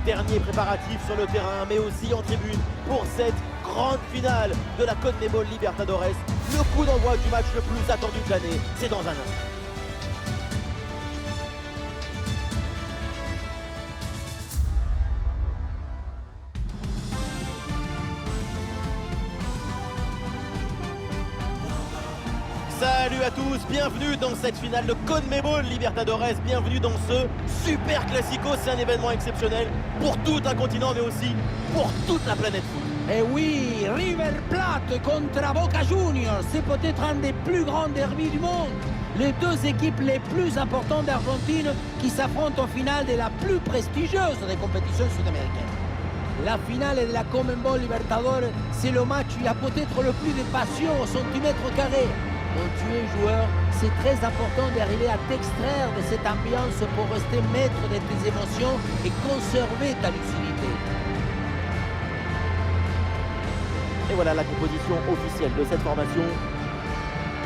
derniers préparatifs sur le terrain, mais aussi en tribune pour cette grande finale de la CONMEBOL Libertadores. Le coup d'envoi du match le plus attendu de l'année, c'est dans un instant. Salut à tous, bienvenue dans cette finale de CONMEBOL Libertadores, bienvenue dans ce super classico, c'est un événement exceptionnel pour tout un continent mais aussi pour toute la planète foot. Et oui, River Plate contre Boca Juniors, c'est peut-être un des plus grands derbys du monde. Les deux équipes les plus importantes d'Argentine qui s'affrontent en finale de la plus prestigieuse des compétitions sud-américaines. La finale de la CONMEBOL Libertadores, c'est le match où il y a peut-être le plus de passion au centimètre carré. Quand tu es joueur, c'est très important d'arriver à t'extraire de cette ambiance pour rester maître de tes émotions et conserver ta lucidité. Et voilà la composition officielle de cette formation.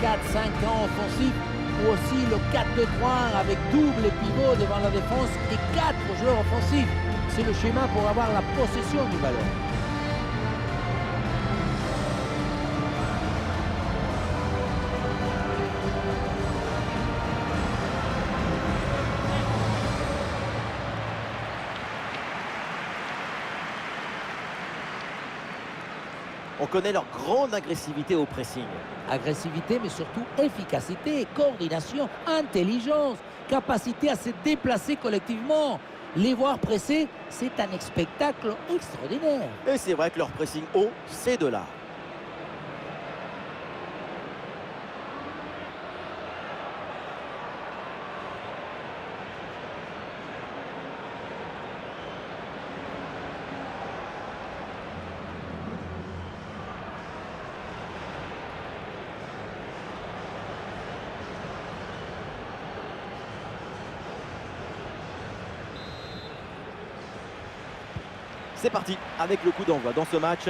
4-5 ans offensifs ou aussi le 4-2-3 avec double pivot devant la défense et 4 joueurs offensifs. C'est le schéma pour avoir la possession du ballon. On connaît leur grande agressivité au pressing. Agressivité, mais surtout efficacité, coordination, intelligence, capacité à se déplacer collectivement. Les voir presser, c'est un spectacle extraordinaire. Et c'est vrai que leur pressing haut, c'est de l'art. C'est parti avec le coup d'envoi dans ce match.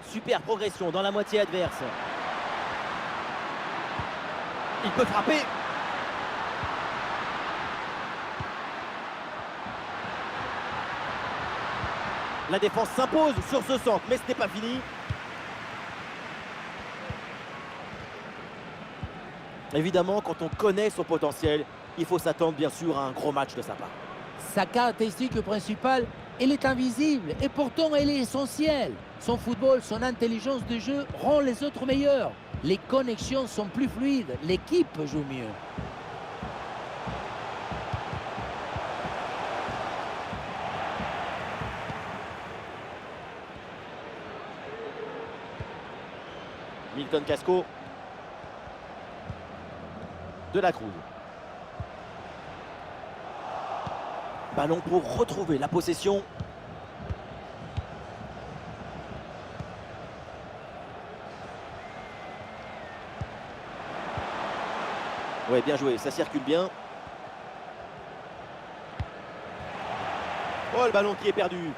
Super progression dans la moitié adverse. Il peut frapper. La défense s'impose sur ce centre, mais ce n'est pas fini. Évidemment, quand on connaît son potentiel, il faut s'attendre bien sûr à un gros match de sa part. Sa caractéristique principale, elle est invisible et pourtant elle est essentielle. Son football, son intelligence de jeu rend les autres meilleurs. Les connexions sont plus fluides, l'équipe joue mieux. Milton Casco. De la Cruz. Ballon pour retrouver la possession. Ouais, bien joué, ça circule bien. Oh, le ballon qui est perdu.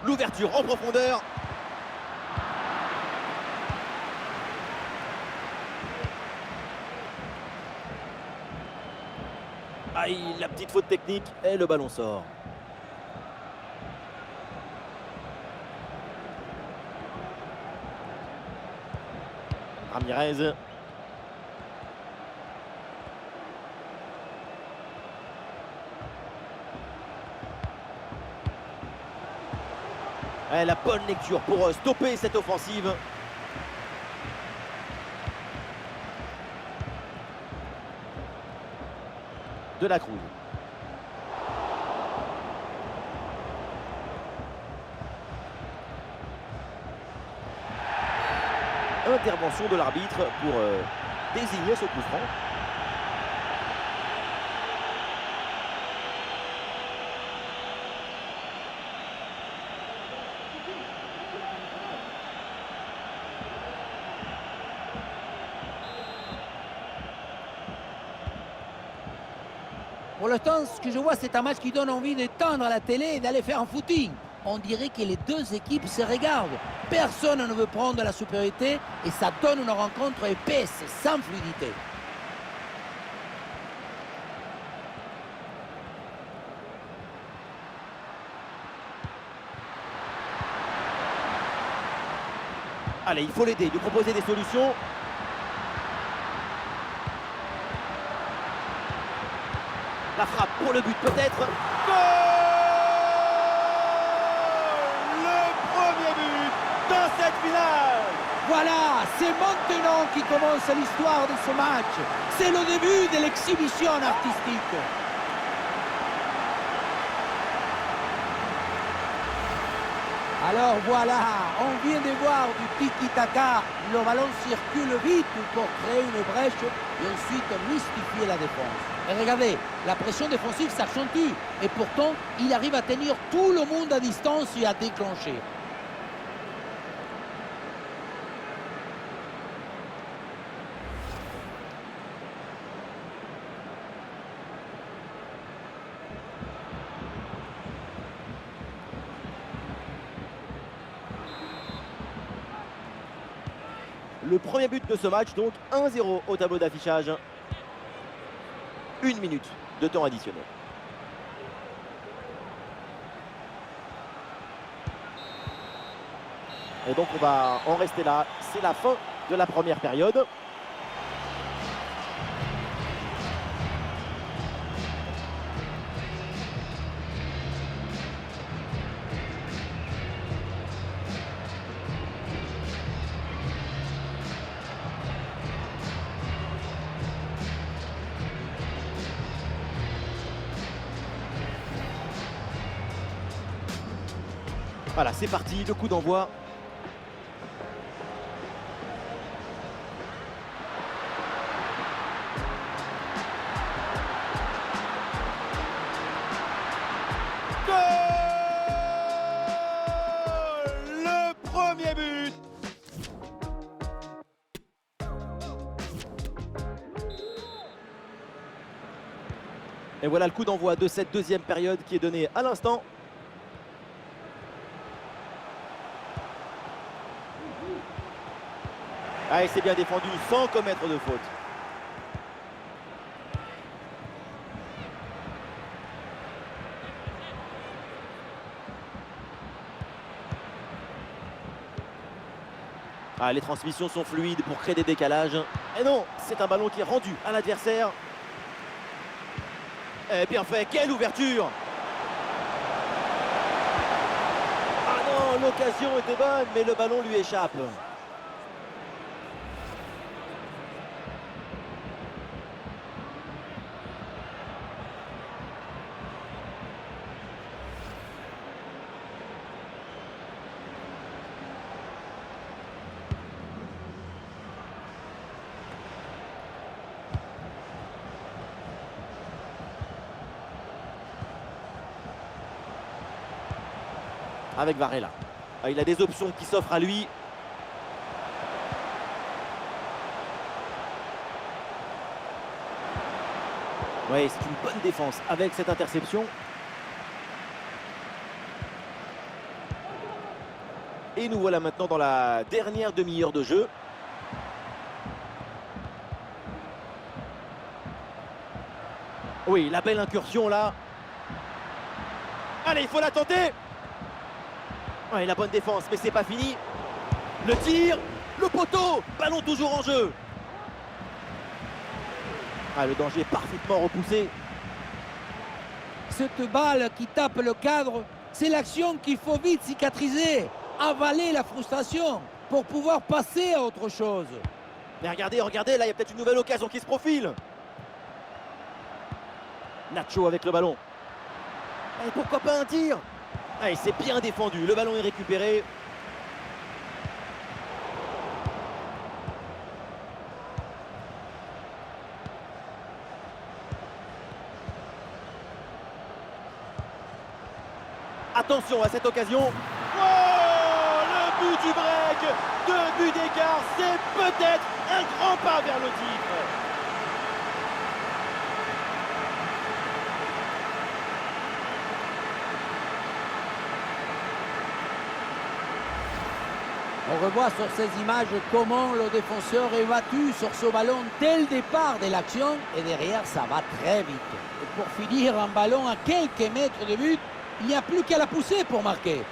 L'ouverture en profondeur. Aïe, la petite faute technique et le ballon sort. Ramirez. La bonne lecture pour stopper cette offensive. De la Cruz. Intervention de l'arbitre pour désigner ce coup franc. Pour l'instant, ce que je vois, c'est un match qui donne envie d'étendre la télé et d'aller faire un footing. On dirait que les deux équipes se regardent. Personne ne veut prendre la supériorité et ça donne une rencontre épaisse, sans fluidité. Allez, il faut l'aider, lui proposer des solutions. La frappe pour le but peut-être. Goal! Le premier but dans cette finale. Voilà, c'est maintenant qui commence l'histoire de ce match. C'est le début de l'exhibition artistique. Alors voilà, on vient de voir du tiki-taka. Le ballon circule vite pour créer une brèche et ensuite mystifier la défense. Et regardez, la pression défensive s'accentue. Et pourtant, il arrive à tenir tout le monde à distance et à déclencher. Le premier but de ce match, donc 1-0 au tableau d'affichage. 1 minute de temps additionnel. Et donc on va en rester là. C'est la fin de la première période. Voilà, c'est parti, le coup d'envoi. Goal! Le premier but! Et voilà le coup d'envoi de cette deuxième période qui est donné à l'instant. Ah, et c'est bien défendu sans commettre de faute. Ah, les transmissions sont fluides pour créer des décalages. Et non, c'est un ballon qui est rendu à l'adversaire. Et bien fait, quelle ouverture! Ah non, l'occasion était bonne, mais le ballon lui échappe. Avec Varela. Ah, il a des options qui s'offrent à lui. Oui, c'est une bonne défense avec cette interception. Et nous voilà maintenant dans la dernière demi-heure de jeu. Oui, la belle incursion là. Allez, il faut la tenter. Ouais, la bonne défense, mais c'est pas fini. Le tir, le poteau, ballon toujours en jeu. Ah, le danger est parfaitement repoussé. Cette balle qui tape le cadre, c'est l'action qu'il faut vite cicatriser, avaler la frustration pour pouvoir passer à autre chose. Mais regardez, regardez, là il y a peut-être une nouvelle occasion qui se profile. Nacho avec le ballon. Et pourquoi pas un tir? Ah, c'est bien défendu, le ballon est récupéré. Attention à cette occasion. Oh, le but du break, 2 buts d'écart, c'est peut-être un grand pas vers le titre. On revoit sur ces images comment le défenseur est battu sur ce ballon dès le départ de l'action et derrière ça va très vite. Et pour finir, un ballon à quelques mètres de but, il n'y a plus qu'à la pousser pour marquer.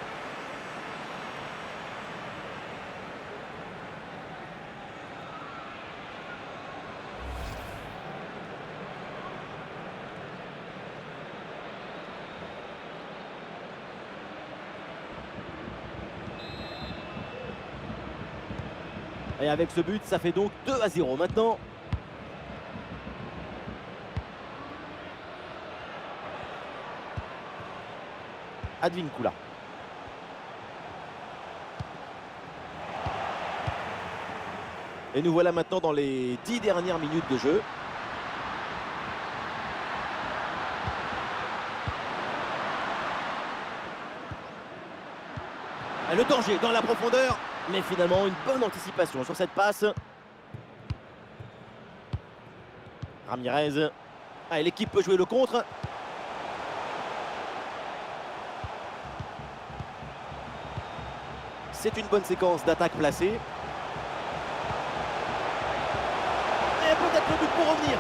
Et avec ce but, ça fait donc 2-0 maintenant. Advincula. Et nous voilà maintenant dans les 10 dernières minutes de jeu. Et le danger dans la profondeur. Mais finalement, une bonne anticipation sur cette passe. Ramirez. Ah, l'équipe peut jouer le contre. C'est une bonne séquence d'attaque placée. Et peut-être le but pour revenir.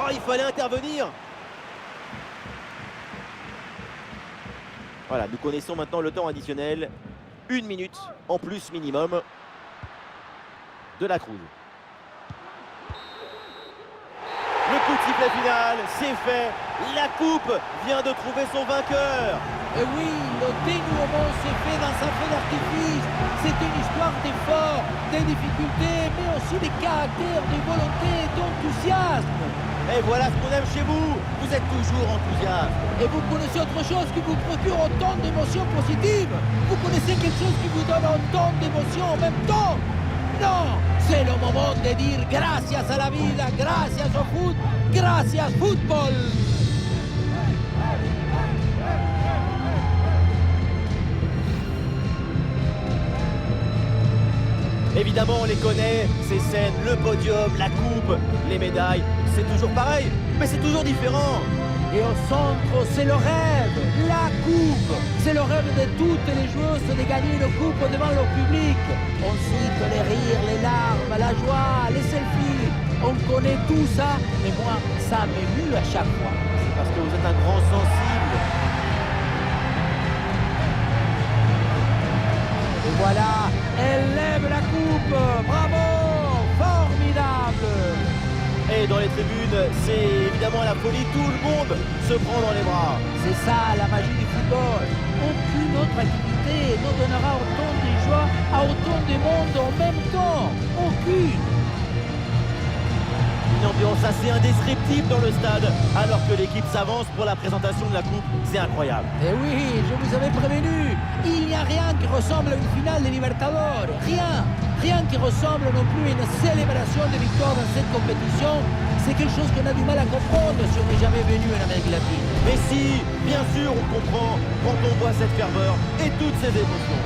Oh, il fallait intervenir. Voilà, nous connaissons maintenant le temps additionnel. 1 minute en plus minimum de la Cruz. Le coup de sifflet final, c'est fait. La coupe vient de trouver son vainqueur. Et oui, le dénouement s'est fait dans un feu d'artifice. C'est une histoire d'efforts, des difficultés, mais aussi des caractères, de volonté, d'enthousiasme. Et voilà ce qu'on aime chez vous. Vous êtes toujours enthousiaste. Et vous connaissez autre chose qui vous procure autant d'émotions positives? Vous connaissez quelque chose qui vous donne autant d'émotions en même temps? Non, c'est le moment de dire gracias a la vida, gracias au foot, gracias football. Évidemment, on les connaît, ces scènes, le podium, la coupe, les médailles, c'est toujours pareil, mais c'est toujours différent. Et au centre, c'est le rêve, la coupe. C'est le rêve de toutes les joueuses de gagner une coupe devant leur public. On cite les rires, les larmes, la joie, les selfies. On connaît tout ça, mais moi, ça m'émue à chaque fois. C'est parce que vous êtes un grand sensible. Et voilà, elle lève la coupe. Bravo, formidable. Et dans les tribunes, c'est évidemment la folie, tout le monde se prend dans les bras. C'est ça la magie du football. Aucune autre activité ne donnera autant de joie à autant de monde en même temps. Aucune. Une ambiance assez indescriptible dans le stade, alors que l'équipe s'avance pour la présentation de la coupe. C'est incroyable. Et oui, je vous avais prévenu. Il n'y a rien qui ressemble à une finale de Libertadores. Rien. Rien qui ressemble non plus à une célébration de victoire dans cette compétition. C'est quelque chose qu'on a du mal à comprendre si on n'est jamais venu en Amérique latine. Mais si, bien sûr, on comprend quand on voit cette ferveur et toutes ces émotions.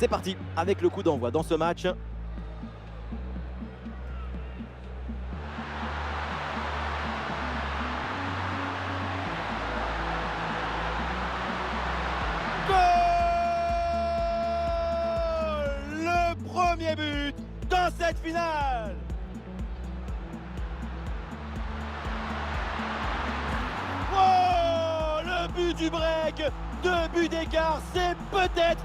C'est parti avec le coup d'envoi dans ce match. Le premier but dans cette finale. Oh, le but du break, 2 buts d'écart, c'est peut-être